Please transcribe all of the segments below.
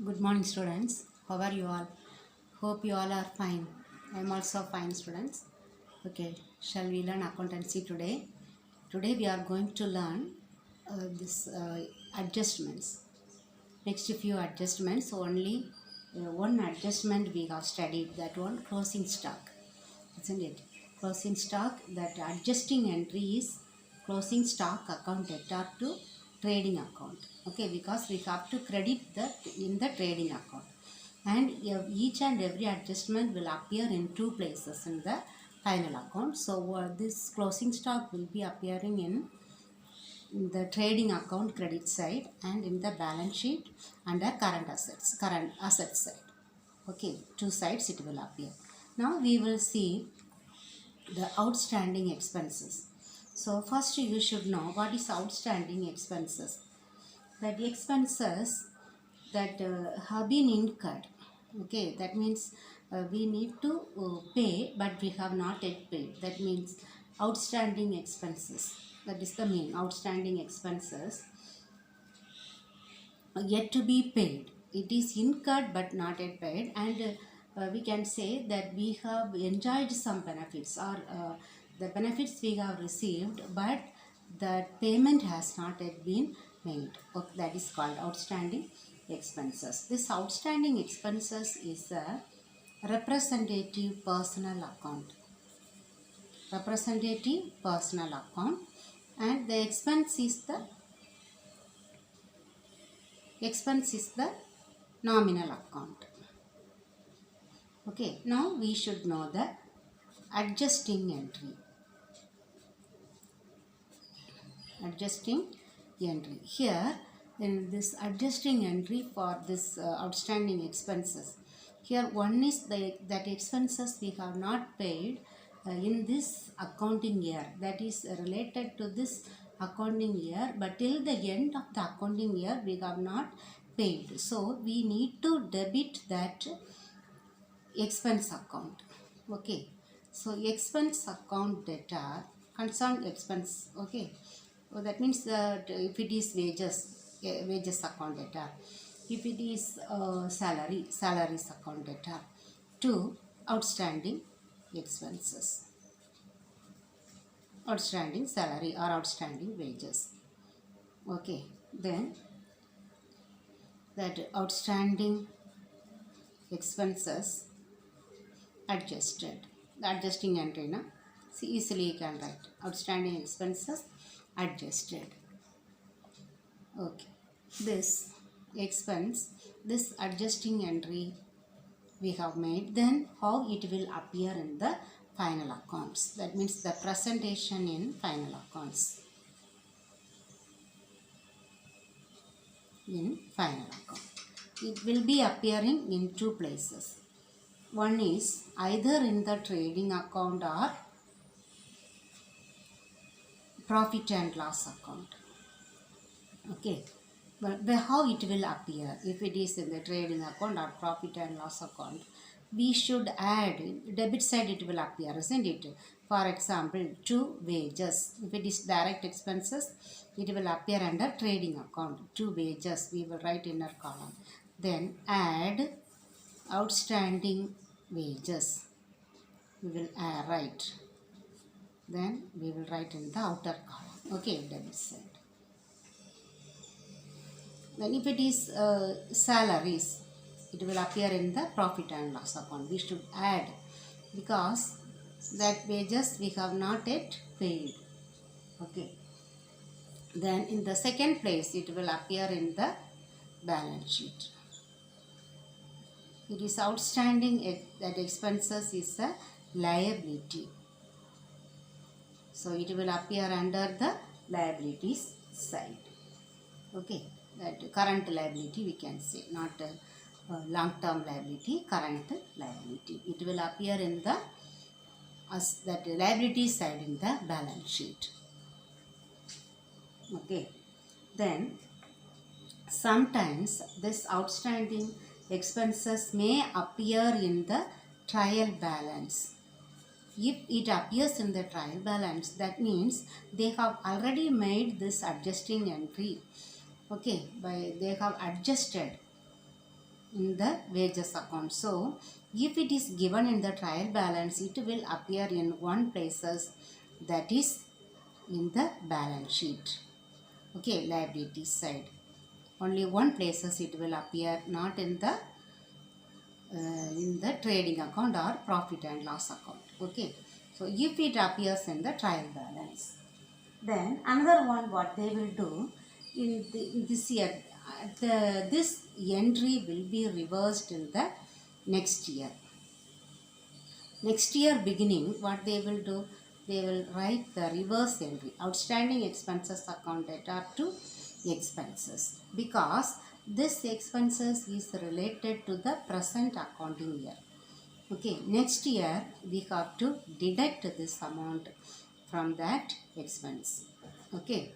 Good morning, students. How are you all? Hope you all are fine. I am also fine, students. Okay, shall we learn accountancy today? Today we are going to learn this adjustments. Next few adjustments, only one adjustment we have studied, that one closing stock, isn't it? Closing stock, that adjusting entry is closing stock account debtor to trading account. Okay, because we have to credit that in the trading account, and each and every adjustment will appear in two places in the final account. So this closing stock will be appearing in the trading account credit side and in the balance sheet under current assets side. Okay, two sides it will appear. Now we will see the outstanding expenses. So first you should know what is outstanding expenses. That expenses that have been incurred. Okay, that means we need to pay but we have not yet paid. That means outstanding expenses. That is the mean. Outstanding expenses yet to be paid. It is incurred but not yet paid, and we can say that we have enjoyed some benefits, or the benefits we have received, but the payment has not yet been made. Okay, that is called outstanding expenses. This outstanding expenses is a representative personal account. Representative personal account, and the expense is the nominal account. Okay, now we should know the adjusting entry. Adjusting entry. Here, in this adjusting entry for this outstanding expenses, here one is that expenses we have not paid in this accounting year, that is related to this accounting year, but till the end of the accounting year we have not paid. So we need to debit that expense account. Okay, so expense account data concern expense. Okay, so that means that if it is wages account data, if it is salaries account data, to outstanding expenses, outstanding salary or outstanding wages. Okay, then that outstanding expenses adjusted. The adjusting entry, na? See, easily you can write outstanding expenses adjusted. Okay, this expense, this adjusting entry we have made, then how it will appear in the final accounts. That means the presentation in final accounts. In final account, it will be appearing in two places. One is either in the trading account or profit and loss account. Okay, but how it will appear? If it is in the trading account or profit and loss account, we should add debit side, it will appear, isn't it? For example, to wages. If it is direct expenses, it will appear under trading account. To wages, we will write inner column. Then add outstanding wages. We will write. Then we will write in the outer column. Okay, debit side. Then if it is salaries, it will appear in the profit and loss account. We should add, because that wages we have not yet paid. Okay. Then in the second place, it will appear in the balance sheet. It is outstanding, that expenses is a liability. So it will appear under the liabilities side. Okay, that current liability we can say, not long-term liability, current liability. It will appear in the that liability side in the balance sheet. Okay, then sometimes this outstanding expenses may appear in the trial balance. If it appears in the trial balance, that means they have already made this adjusting entry. Okay, they have adjusted in the wages account. So if it is given in the trial balance, it will appear in one places, that is in the balance sheet. Okay, liability side. Only one places it will appear, not in the trading account or profit and loss account. Okay, so if it appears in the trial balance, then another one what they will do in this year, this entry will be reversed in the next year. Next year beginning, what they will do, they will write the reverse entry, outstanding expenses account data to expenses, because this expenses is related to the present accounting year. Okay, next year we have to deduct this amount from that expense. Okay,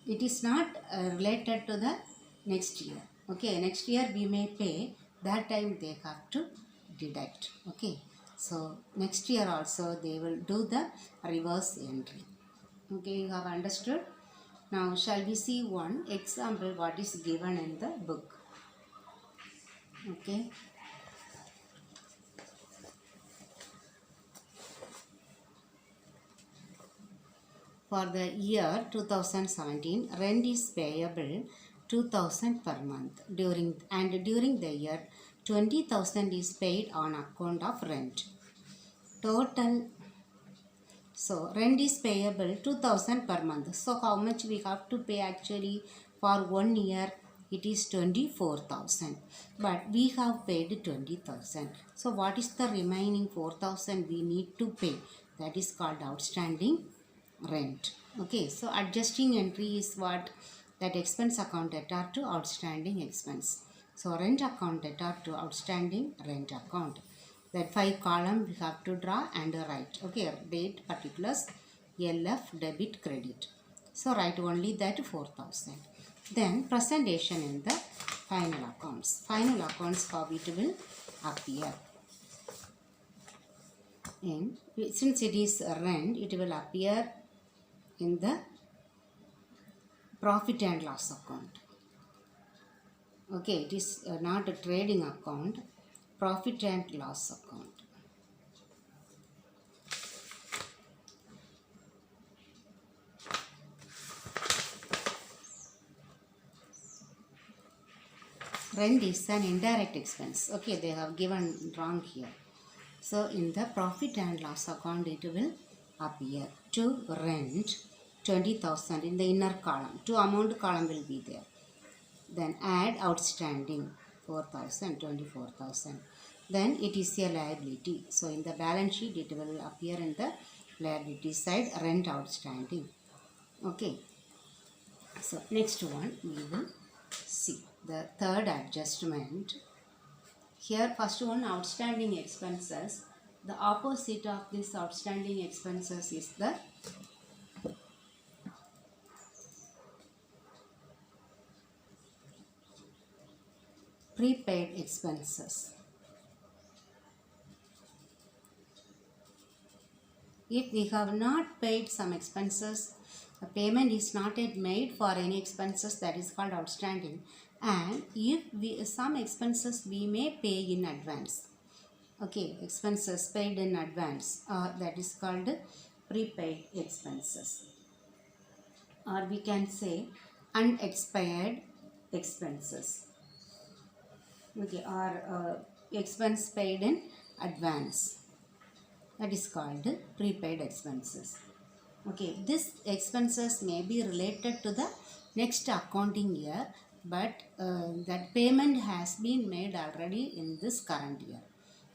it is not related to the next year. Okay, next year we may pay, that time they have to deduct. Okay, so next year also they will do the reverse entry. Okay, you have understood. Now shall we see one example what is given in the book. Okay, for the year 2017, rent is payable 2000 per month during the year 20,000 is paid on account of rent. Total, so rent is payable 2000 per month. So how much we have to pay actually for 1 year? It is 24,000, but we have paid 20,000. So what is the remaining 4,000 we need to pay? That is called outstanding rent. Okay, so adjusting entry is what? That expense account data to outstanding expense. So rent account data to outstanding rent account. That 5 column we have to draw and write. Okay, date, particulars, LF, debit, credit. So write only that 4,000. Then presentation in the final accounts. Final accounts, how it will appear. Since it is rent, it will appear in the profit and loss account. Okay, it is not a trading account, profit and loss account. Rent is an indirect expense. Okay, they have given wrong here. So in the profit and loss account, it will appear to rent 20,000 in the inner column. To amount column will be there. Then add outstanding 4,000, 24,000. Then it is a liability. So in the balance sheet, it will appear in the liability side, rent outstanding. Okay. So next one we will see the third adjustment. Here first one, outstanding expenses. The opposite of this outstanding expenses is the prepaid expenses. If we have not paid some expenses, the payment is not yet made for any expenses, that is called outstanding. And if some expenses we may pay in advance. Okay, expenses paid in advance, that is called prepaid expenses. Or we can say unexpired expenses. Okay, or expense paid in advance, that is called prepaid expenses. Okay, these expenses may be related to the next accounting year, but that payment has been made already in this current year.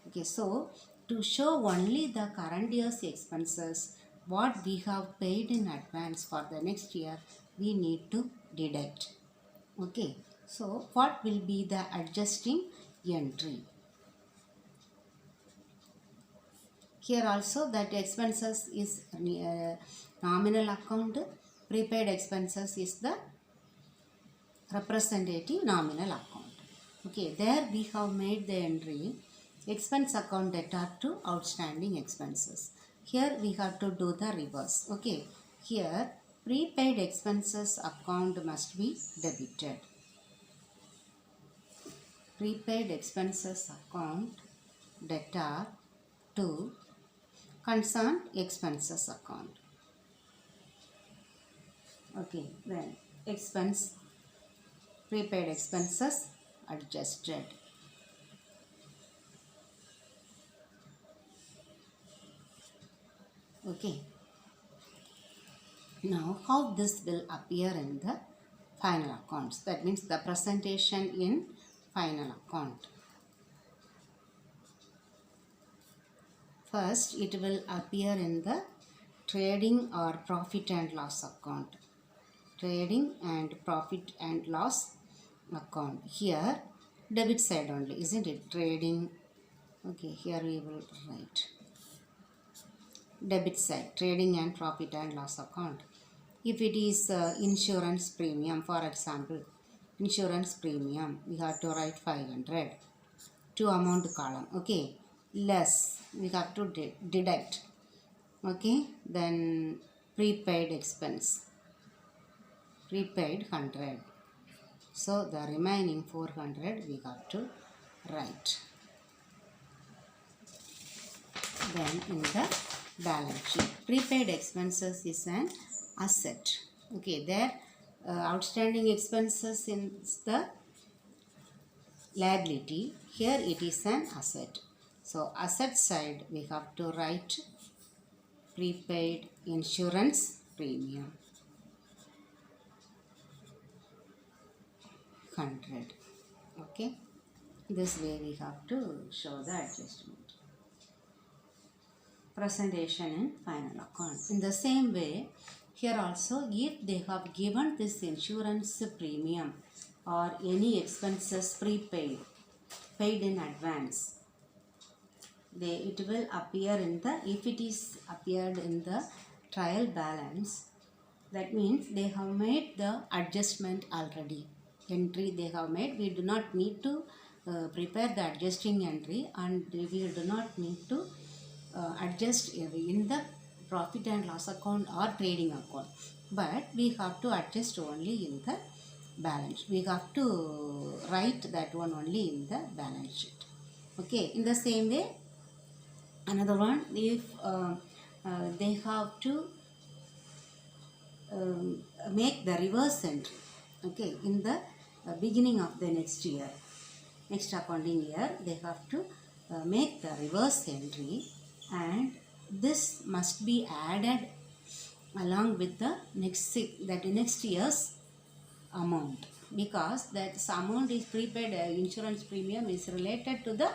Okay, so to show only the current year's expenses, what we have paid in advance for the next year, we need to deduct. Okay, so what will be the adjusting entry? Here also that expenses is nominal account, prepaid expenses is the representative nominal account. Okay, there we have made the entry expense account data to outstanding expenses. Here we have to do the reverse. Okay, here prepaid expenses account must be debited. prepaid expenses account debtor to concerned expenses account. Okay, then expense, prepaid expenses adjusted. Okay, now how this will appear in the final accounts, that means the presentation in final account. First, it will appear in the trading or profit and loss account. Trading and profit and loss account. Here, debit side only, isn't it? Trading. Okay, here we will write debit side, trading and profit and loss account. If it is insurance premium, for example, insurance premium, we have to write 500 to amount column. Okay, less we have to deduct. Okay, then prepaid expense, prepaid 100. So the remaining 400 we have to write. Then in the balance sheet, prepaid expenses is an asset. Okay, there outstanding expenses in the liability, here it is an asset. So asset side we have to write prepaid insurance premium 100. Okay, this way we have to show the adjustment. Presentation in final account. In the same way, here also if they have given this insurance premium or any expenses prepaid, paid in advance, it will appear in the, if it is appeared in the trial balance, that means they have made the adjustment already. Entry they have made, we do not need to prepare the adjusting entry, and we do not need to adjust in the profit and loss account or trading account, but we have to adjust only in the balance. We have to write that one only in the balance sheet. Okay, in the same way, another one, if they have to make the reverse entry, okay, in the beginning of the next year, next accounting year, they have to make the reverse entry, and this must be added along with the next year's amount, because that amount is prepaid insurance premium is related to the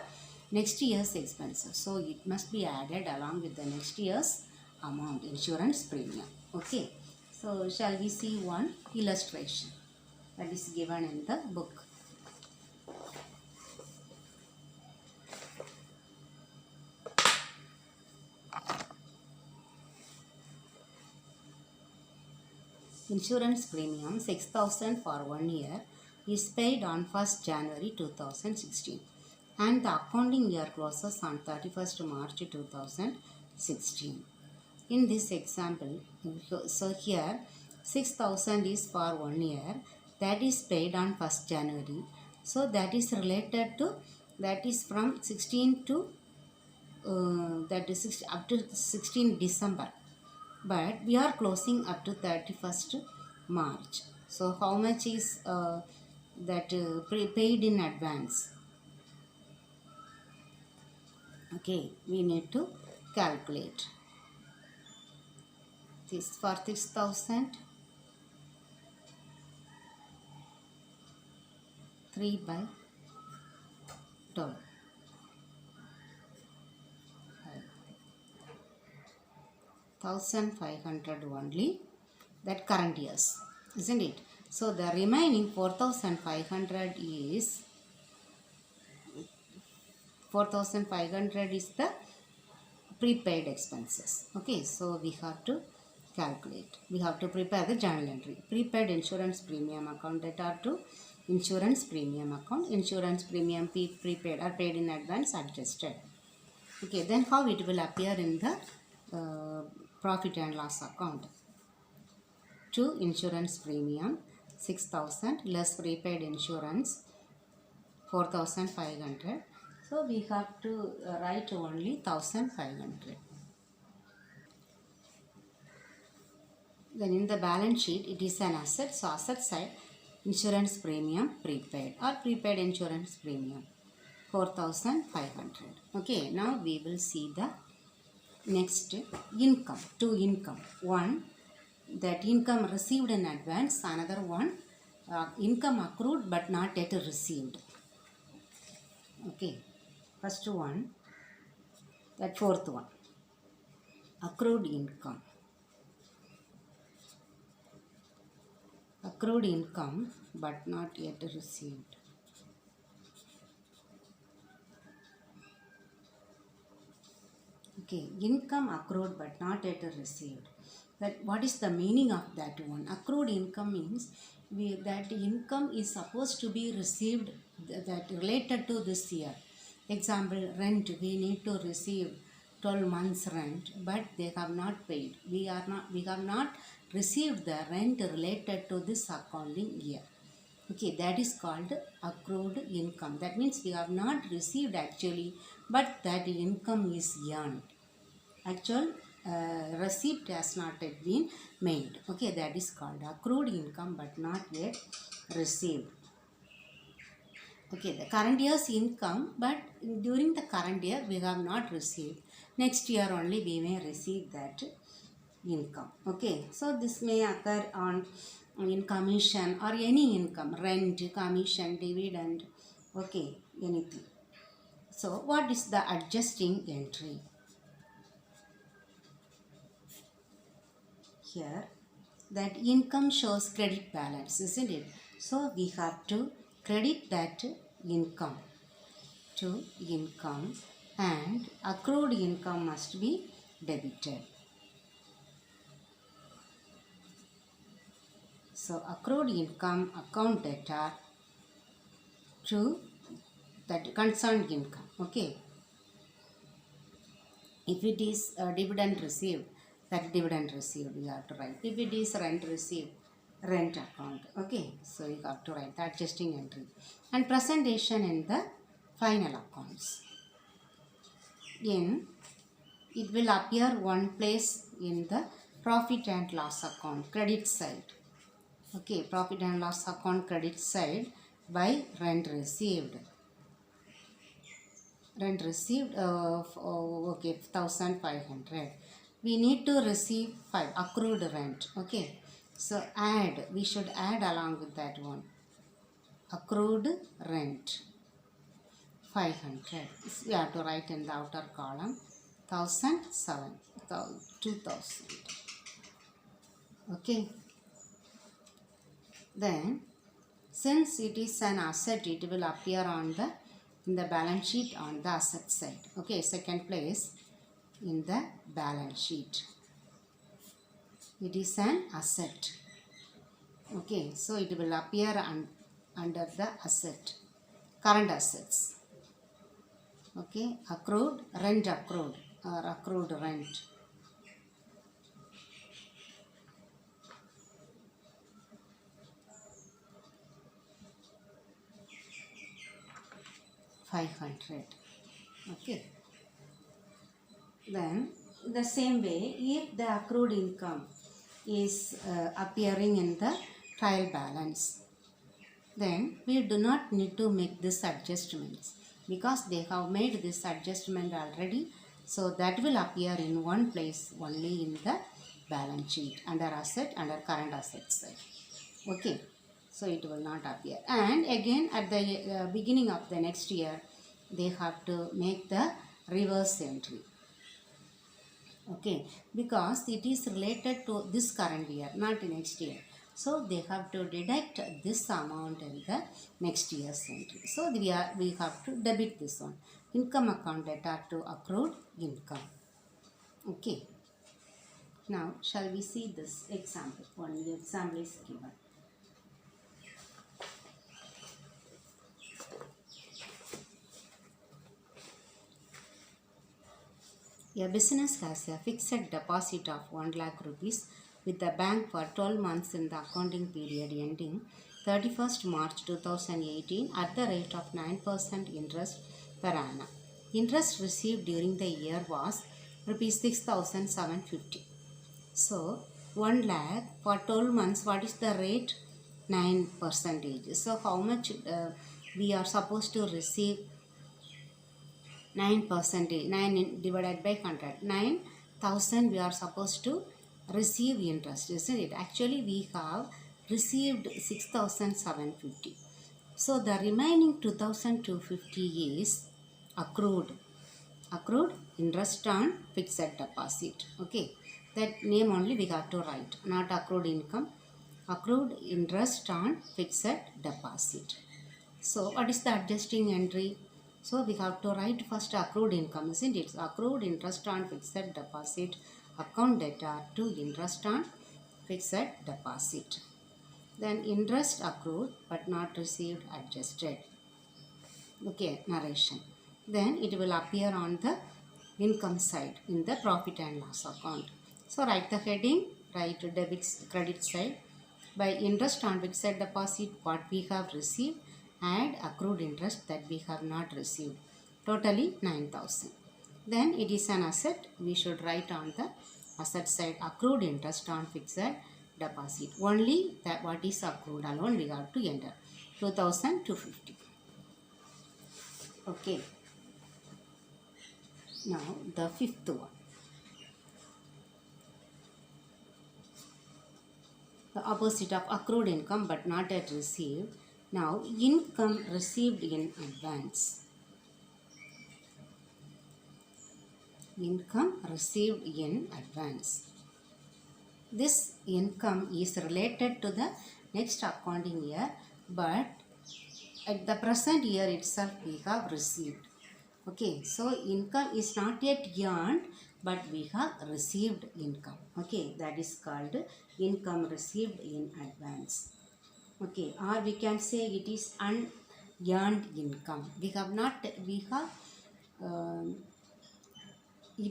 next year's expenses, so it must be added along with the next year's amount, insurance premium. Okay, so shall we see one illustration that is given in the book. Insurance premium 6,000 for 1 year is paid on 1st January 2016, and the accounting year closes on 31st March 2016. In this example, so here 6,000 is for 1 year, that is paid on 1st January. So that is related to, that is from 16 to that is up to 16 December. But we are closing up to 31st March. So how much is that paid in advance? Okay, we need to calculate. This for 6,000, 3 by 12. 1,500 only, that current years, isn't it? So the remaining 4,500 is, 4,500 is the prepaid expenses. Okay, so we have to calculate. We have to prepare the journal entry. Prepaid insurance premium account debtor to insurance premium account. Insurance premium prepaid or paid in advance adjusted. Okay, then how it will appear in the profit and loss account. To insurance premium 6,000 less prepaid insurance 4,500. So we have to write only 1,500. Then in the balance sheet, it is an asset. So asset side, insurance premium prepaid or prepaid insurance premium 4,500. Okay, now we will see the next income. Two income. One, that income received in advance. Another one, income accrued but not yet received. Okay, first one, that fourth one, accrued income. Accrued income but not yet received. Okay, income accrued but not yet received. That what is the meaning of that one? Accrued income means that income is supposed to be received that related to this year. Example, rent, we need to receive 12 months rent, but they have not paid. We have not received the rent related to this accounting year. Okay, that is called accrued income. That means we have not received actually, but that income is earned. Actual receipt has not yet been made. Okay, that is called accrued income but not yet received. Okay, the current year's income, but during the current year we have not received. Next year only we may receive that income. Okay, so this may occur on in commission or any income, rent, commission, dividend, okay, anything. So what is the adjusting entry? Here, that income shows credit balance, isn't it? So we have to credit that income to income, and accrued income must be debited. So accrued income account debtor to that concerned income. Okay, if it is dividend received, that dividend received you have to write. If it is rent received, rent account. Okay, so you have to write the adjusting entry and presentation in the final accounts. In it will appear one place in the profit and loss account, credit side. Okay, profit and loss account, credit side by rent received. Rent received okay, 1,500. We need to receive 5 accrued rent. Okay, so add, we should add along with that one, accrued rent 500. We have to write in the outer column 1,007, 2,000. Okay, then since it is an asset, it will appear on the in the balance sheet on the asset side. Okay, second place in the balance sheet. It is an asset. Okay, so it will appear under the asset, current assets. Okay, accrued, rent accrued or accrued rent. $500. Okay. Then the same way, if the accrued income is appearing in the trial balance, then we do not need to make this adjustments because they have made this adjustment already. So that will appear in one place only in the balance sheet under asset, under current asset side. Okay, so it will not appear. And again at the beginning of the next year, they have to make the reverse entry. Okay, because it is related to this current year, not next year. So they have to deduct this amount in the next year's entry. So we have to debit this one. Income account debtor to accrued income. Okay. Now shall we see this example? One example is given. A business has a fixed deposit of 1 lakh rupees with the bank for 12 months in the accounting period ending 31st March 2018 at the rate of 9% interest per annum. Interest received during the year was rupees 6,750. So 1 lakh for 12 months, what is the rate? 9%. So how much we are supposed to receive? 9%. 9 divided by 100. 9,000 we are supposed to receive interest, isn't it? Actually we have received 6,750. So the remaining 2,250 is accrued. Accrued interest on fixed deposit. Okay, that name only we have to write, not accrued income. Accrued interest on fixed deposit. So what is the adjusting entry? So we have to write first accrued income, isn't it? Accrued interest on fixed deposit, account data to interest on fixed deposit. Then interest accrued but not received, adjusted. Okay, narration. Then it will appear on the income side in the profit and loss account. So write the heading, write debits credit side. By interest on fixed deposit what we have received, add accrued interest that we have not received, totally 9,000. Then it is an asset, we should write on the asset side accrued interest on fixed deposit. Only that what is accrued alone we have to enter, 2,250. Okay. Now the fifth one. The opposite of accrued income but not yet received. Now income received in advance. Income received in advance. This income is related to the next accounting year, but at the present year itself we have received. Okay, so income is not yet earned, but we have received income. Okay, that is called income received in advance. Okay, or we can say it is unearned income. It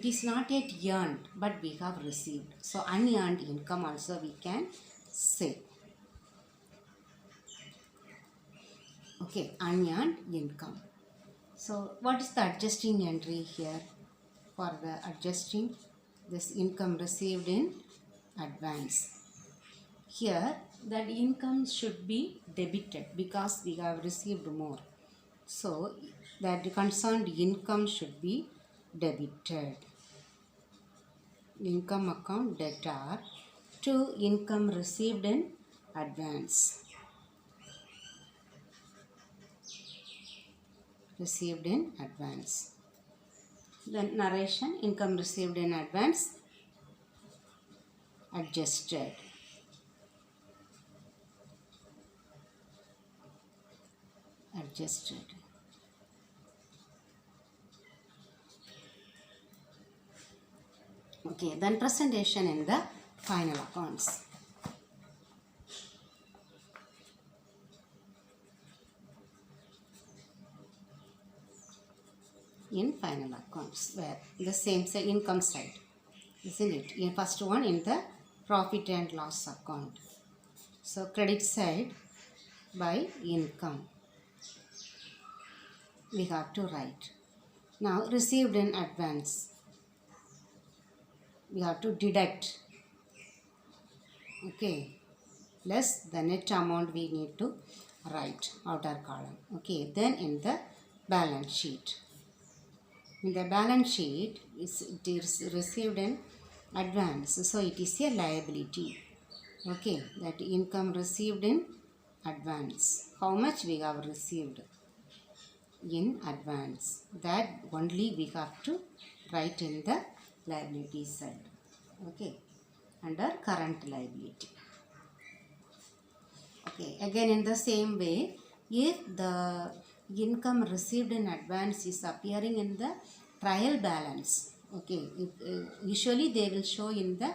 is not yet earned, but we have received. So unearned income also we can say. Okay, unearned income. So what is the adjusting entry here? For the adjusting this income received in advance. Here that income should be debited because we have received more. So that concerned income should be debited. Income account debtor to income received in advance. Received in advance. Then narration, income received in advance, adjusted. Adjusted. Okay, then presentation in the final accounts. In final accounts, where the same side, income side, isn't it? In first one in the profit and loss account. So credit side by income we have to write. Now received in advance we have to deduct. Okay, less the net amount we need to write, outer column. Okay, then in the balance sheet. In the balance sheet, it is received in advance, so it is a liability. Okay, that income received in advance. How much we have received in advance? That only we have to write in the liability side. Okay, under current liability. Okay, again in the same way, if the income received in advance is appearing in the trial balance, okay, usually they will show in the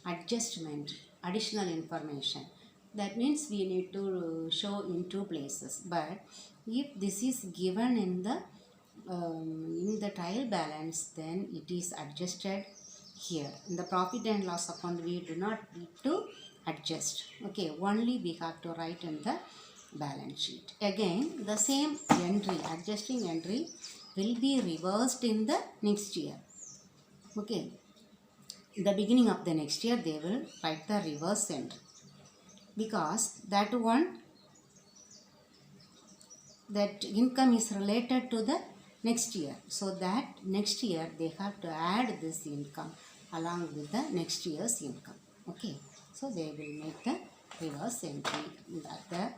adjustment additional information. That means we need to show in two places. But if this is given in the trial balance, then it is adjusted here. In the profit and loss account we do not need to adjust. Okay, only we have to write in the balance sheet. Again, the same entry, adjusting entry will be reversed in the next year. Okay, in the beginning of the next year they will write the reverse entry, because that income is related to the next year. So that next year they have to add this income along with the next year's income. Okay, so they will make the reverse entry at the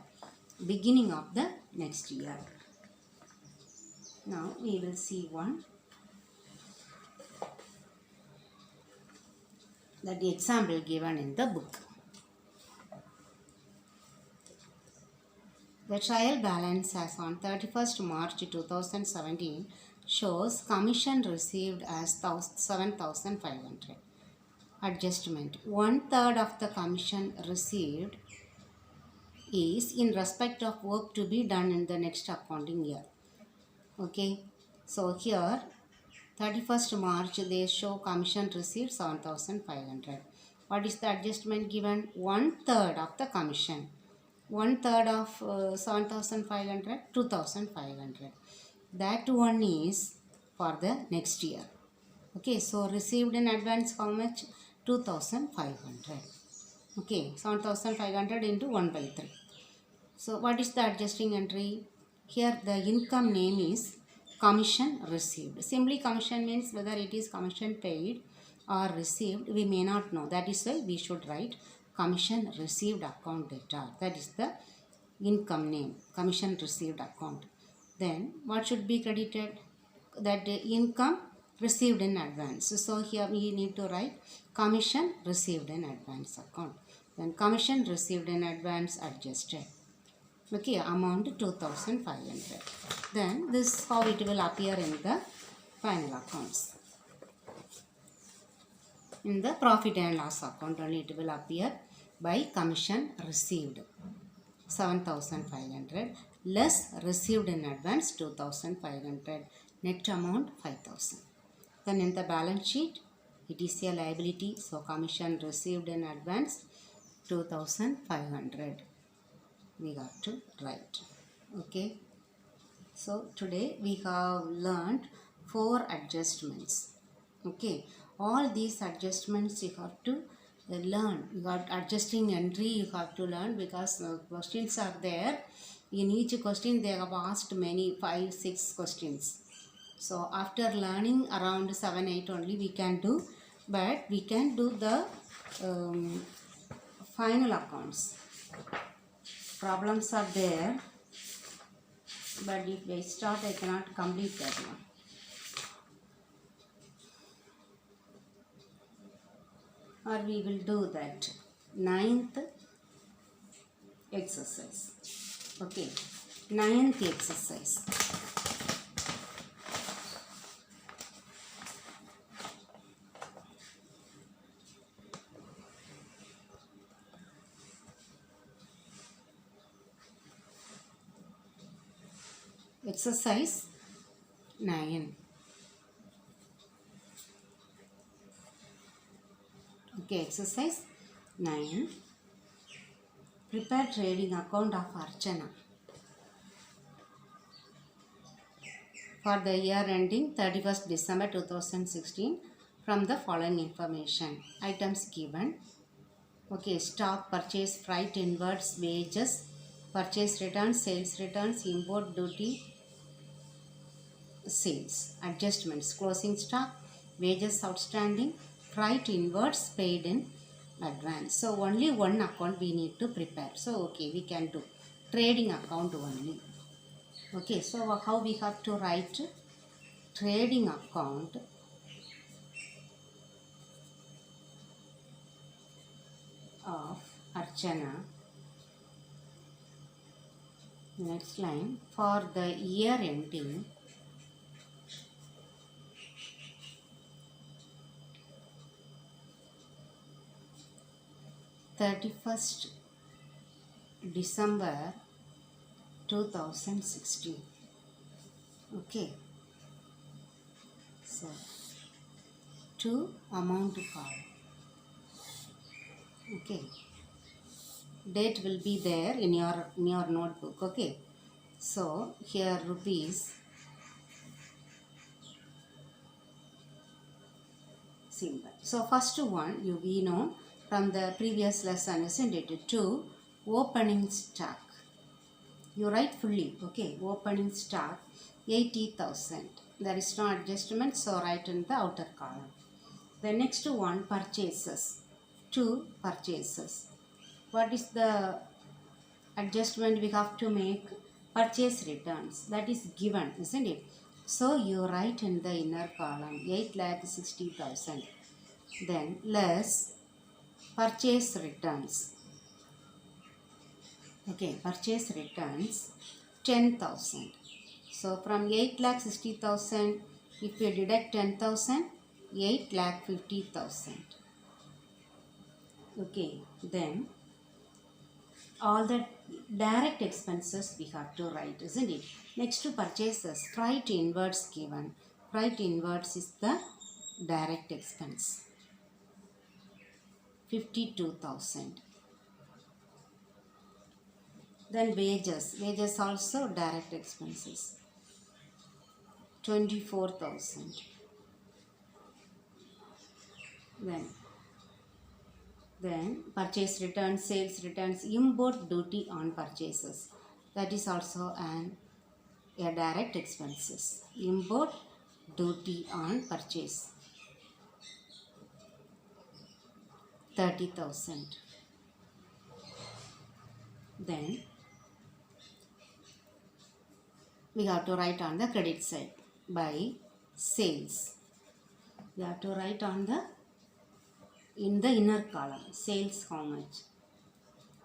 beginning of the next year. Now we will see one, that the example given in the book. The trial balance as on 31st March 2017 shows commission received as 7,500. Adjustment. 1/3 of the commission received is in respect of work to be done in the next accounting year. Okay, so here 31st March they show commission received 7,500. What is the adjustment given? 1/3 of the commission. 1/3 of 7,500, 2,500. That one is for the next year. Okay, so received in advance how much? 2,500. Okay, 7,500 into 1/3. So what is the adjusting entry? Here the income name is commission received. Simply commission means whether it is commission paid or received, we may not know. That is why we should write commission received account data. That is the income name, commission received account. Then what should be credited? That income received in advance. So here we need to write commission received in advance account. Then commission received in advance adjusted. Okay, amount 2,500. Then this how it will appear in the final accounts. In the profit and loss account only it will appear by commission received 7,500 less received in advance 2,500, net amount 5,000. Then in the balance sheet it is a liability, so commission received in advance 2,500 we got to write. Okay, so today we have learned 4 adjustments. Okay, all these adjustments you have to learn. You got adjusting entry you have to learn, because questions are there. In each question they have asked many 5-6 questions. So after learning around 7-8 only we can do, but we can do the final accounts. Problems are there, but if I start I cannot complete that one. Or we will do that 9th exercise. Okay, 9th exercise. Exercise 9. Okay, exercise 9. Prepare trading account of Archana for the year ending 31st December 2016 from the following information. Items given. Okay, stock, purchase, freight, inwards, wages, purchase returns, sales returns, import duty, sales. Adjustments, closing stock, wages outstanding, freight inwards paid in advance. So only one account we need to prepare. So okay, we can do trading account only. Okay, so how we have to write trading account of Archana. Next line, for the year ending 31st December 2016. Okay, so to amount card. Okay, date will be there in your notebook. Okay, so here rupees symbol. So first one we know from the previous lesson, isn't it? To opening stock. You write fully. Okay, opening stock 80,000. There is no adjustment, so write in the outer column. The next one, purchases. 2 purchases. What is the adjustment we have to make? Purchase returns. That is given, isn't it? So you write in the inner column 8,60,000. Then less purchase returns. Okay, purchase returns 10,000. So from 8,60,000, if we deduct 10,000, 8,50,000. Okay, then all the direct expenses we have to write, isn't it? Next to purchases, freight inwards given. Freight inwards is the direct expense. 52,000. Then wages. Wages also direct expenses. 24,000. Then purchase returns, sales returns, import duty on purchases. That is also a direct expenses. Import duty on purchase. 30,000. Then we have to write on the credit side by sales. We have to write on the in the inner column. Sales how much?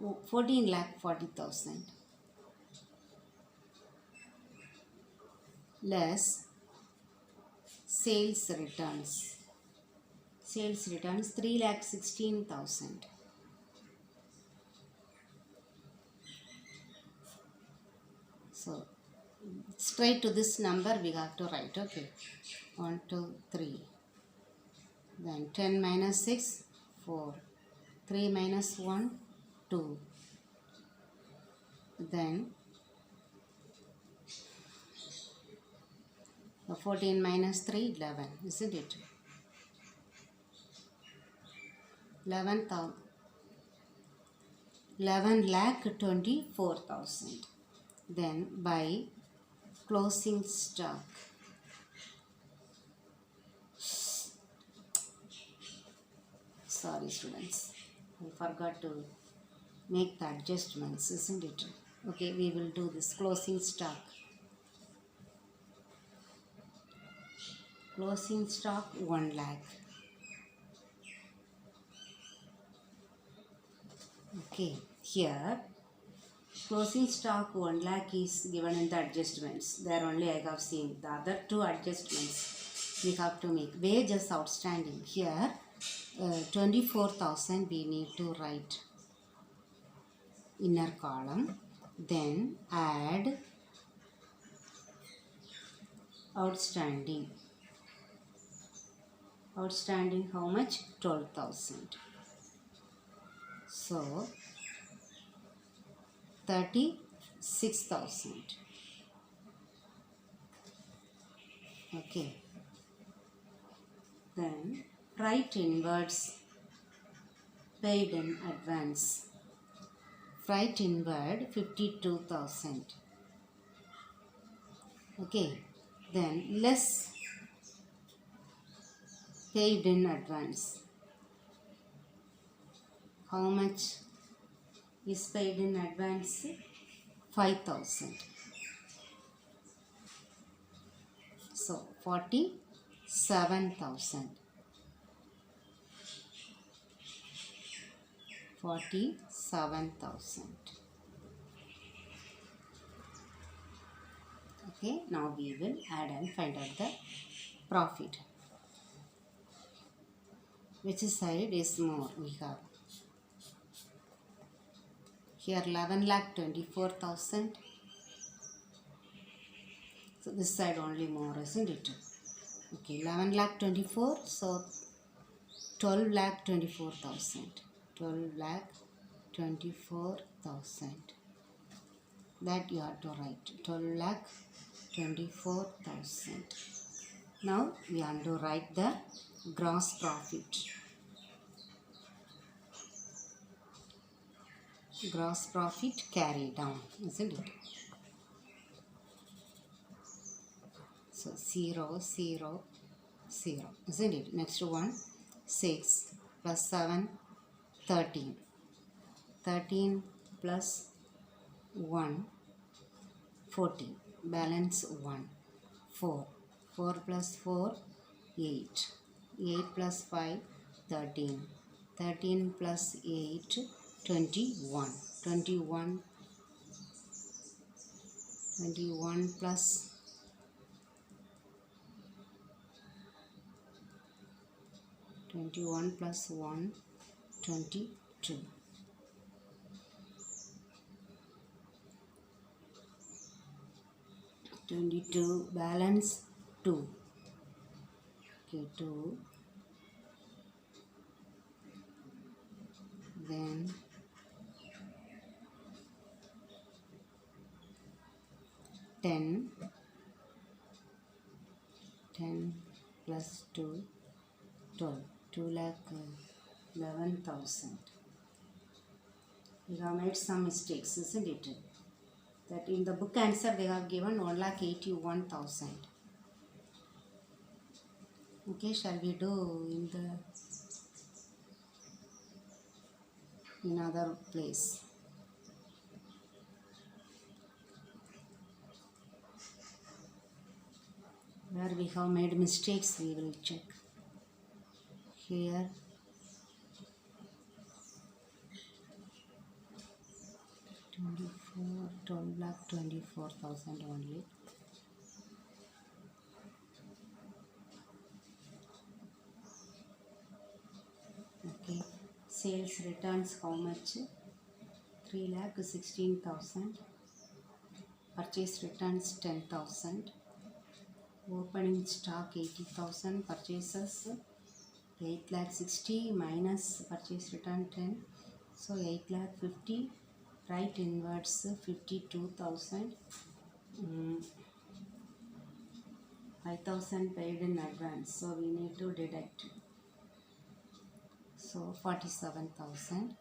14,40,000 less sales returns. Sales returns 3,16,000. So straight to this number we have to write. Okay, 1, 2, 3. Then 10 minus 6, 4. 3 minus 1, 2. Then 14 minus 3, 11. Isn't it? 11,24,000. Then by closing stock. Sorry students, I forgot to make the adjustments, isn't it? Okay, we will do this closing stock. Closing stock 1 lakh. Okay, here closing stock 1 lakh is given in the adjustments. There only I have seen. The other 2 adjustments we have to make. Wages outstanding. Here 24,000 we need to write inner column. Then add outstanding. Outstanding how much? 12,000. So 36,000. Okay. Then write inwards paid in advance. Write inward 52,000. Okay. Then less paid in advance. How much is paid in advance? 5,000. So 47,000. 47,000. Okay, now we will add and find out the profit. Which side is more? We have here 11,24,000. So this side only more, isn't it? Okay, 11,24,000. So 12,24,000. 12,24,000. 24,000. That you have to write 12,24,000. Now we have to write the gross profit. Gross profit carry down, isn't it? So 0, 0, 0, isn't it? Next one, 6 plus 7, 13. 13 plus 1, 14. Balance 1. 4. 4 plus 4, 8. 8 plus 5, 13. 13 plus 8, 21. 21 plus 21 plus 1, 22. 22 balance 2. Okay, 2. Then 10. 10 plus 2, 12. 2,11,000. We have made some mistakes, isn't it? That in the book answer they have given 1,81,000. Okay, shall we do in other place? Where we have made mistakes, we will check. Here 12,24,000 only. Okay, sales returns how much? 3,16,000. Purchase returns 10,000. Opening stock 80,000. Purchases 8,60,000 minus purchase return 10. So 8,50,000. Right inwards 52,000. 5,000 paid in advance. So we need to deduct. So 47,000.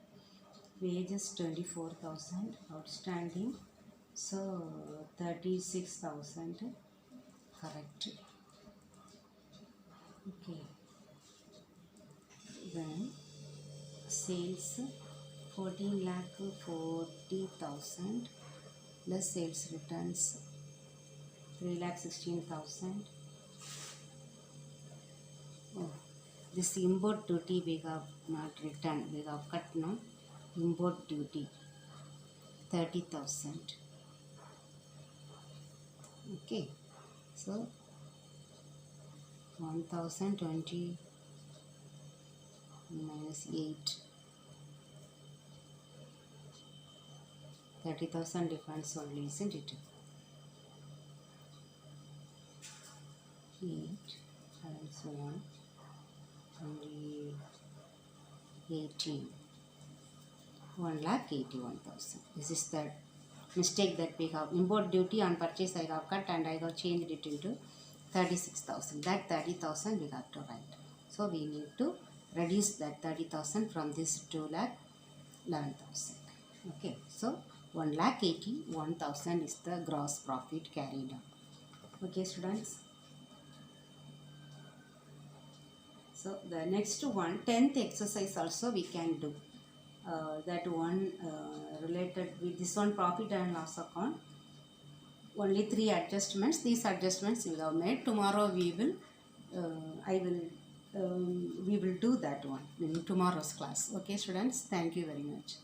Wages 24,000. Outstanding. So 36,000. Correct. Okay. Then sales 14,40,000 plus sales returns 3,16,000. Oh, this import duty we have not returned. We have cut now. Import duty 30,000. Okay. So 1,020 minus 8. 30,000 difference only, isn't it? 8 times 1 only 18. 1,81,000. This is the mistake that we have. Import duty on purchase I have cut and I have changed it into 36,000. That 30,000 we have to write. So we need to reduce that 30,000 from this 2,11,000. Okay, so 1,81,000 is the gross profit carried out. Okay, students. So the next one, 10th exercise also we can do. That one related with this one, profit and loss account. Only 3 adjustments. These adjustments we have made. Tomorrow we will we will do that one in tomorrow's class. Okay, students. Thank you very much.